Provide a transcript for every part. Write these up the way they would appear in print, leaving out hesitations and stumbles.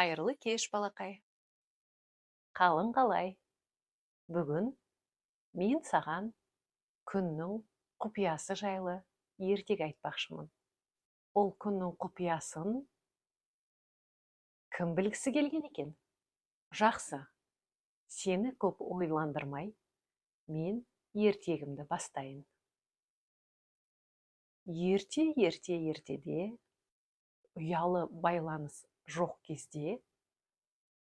Қайырлы кеш, балақай. Қалың қалай? Бүгін мен саған күннің құпиясы жайлы ертегі айтпақшымын. Ол күннің құпиясын кім білгісі келген екен? Жақсы, сені көп ойландырмай, мен ертегімді бастайын. Ертеде ұялы байланыс жоқ кезде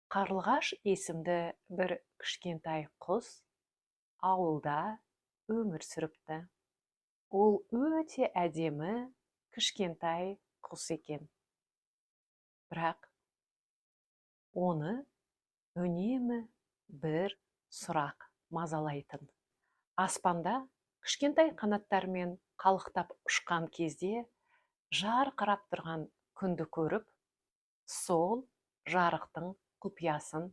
Қарлығаш есімді бір кішкентай құс ауылда өмір сүріпті. Ол өте әдемі кішкентай құс екен. Бірақ оны үнемі бір сұрақ мазалайтын. Аспанда кішкентай қанаттармен қалықтап ұшқан кезде жарқырап тұрған күнді көріп, сол жарықтың құпиясын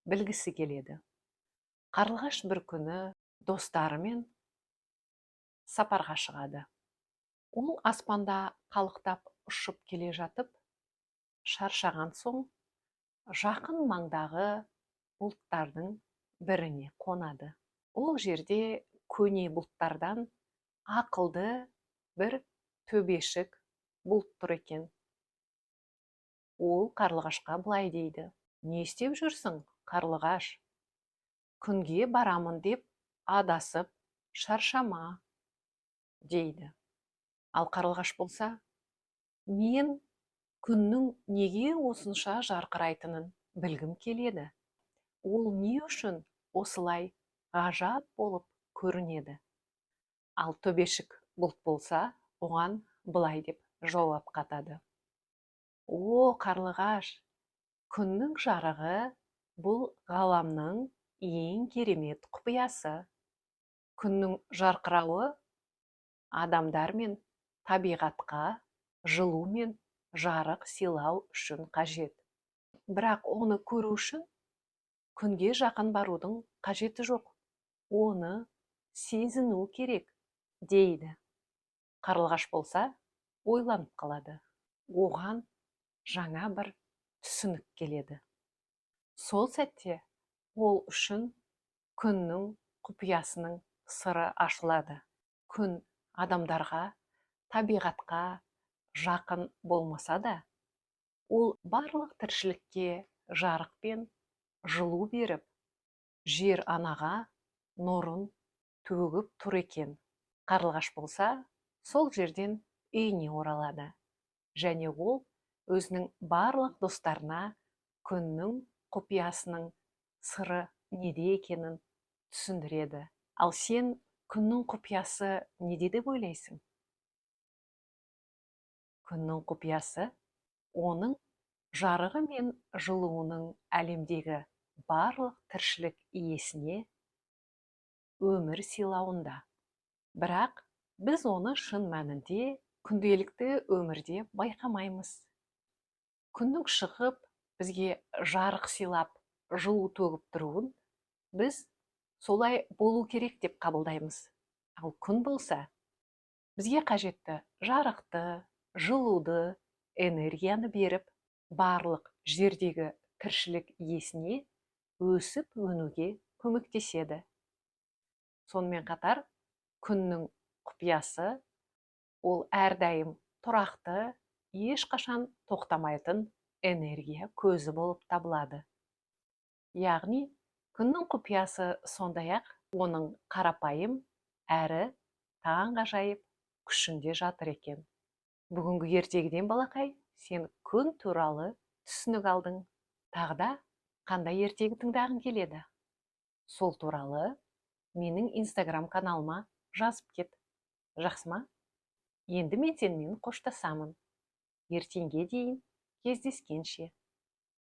білгісі келеді. Қарлығаш бір күні достарымен сапарға шығады. Ол аспанда қалықтап ұшып келе жатып, шаршаған соң, жақын маңдағы бұлттардың біріне қонады. Ол жерде көне бұлттардан ақылды бір төбешік бұлт тұр екен. Ол Қарлығашқа былай дейді: «Не істеп жүрсің, Қарлығаш? Күнге барамын деп адасып шаршама», дейді. Ал Қарлығаш болса: «Мен күннің неге осынша жарқырайтынын білгім келеді. Ол не үшін осылай ғажап болып көрінеді?» Ал төбешік бұлт болса, оған былай деп жауап қатады: «О, Қарлығаш, күннің жарығы бұл ғаламның ең керемет құпиясы. Күннің жарқырауы адамдар мен табиғатқа жылу мен жарық сыйлау үшін қажет. Бірақ оны көру үшін күнге жақын барудың қажеті жоқ. Оны сезіну керек», дейді. Қарлығаш болса, ойланып қалады. Оған жаңа бір түсінік келеді. Сол сәтте ол үшін күннің құпиясының сыры ашылады. Күн адамдарға, табиғатқа жақын болмаса да, ол барлық тіршілікке жарық пен жылу беріп, жер анаға нұрын төгіп тұр екен. Қарлығаш болса, сол жерден үйіне оралады. Және ол өзінің барлық достарына күннің құпиясының сыры неде екенін түсіндіреді. Ал сен күннің құпиясы неде деп ойлайсың? Күннің құпиясы оның жарығы мен жылуының әлемдегі барлық тіршілік иесіне өмір сыйлауында. Бірақ біз оны шын мәнінде күнделікті өмірде байқамаймыз. Күннің шығып, бізге жарық сыйлап, жылу төгіп тұруын біз солай болу керек деп қабылдаймыз. Ал күн болса, бізге қажетті жарықты, жылуды, энергияны беріп, барлық жердегі тіршілік иесіне өсіп өнуге көмектеседі. Сонымен қатар, күннің құпиясы ол әрдайым тұрақты, ешқашан тоқтамайтын энергия көзі болып табылады. Яғни, күннің құпиясы сондай-ақ оның қарапайым әрі таңғажайып күшінде жатыр екен. Бүгінгі ертегіден, балақай, сен күн туралы түсінік алдың. Тағда қандай ертегі тыңдағың келеді? Сол туралы менің Инстаграм каналыма жазып кет. Жақсы ма? Енді мен сенімен қоштасамын. Ертеңге дейін кездескенше.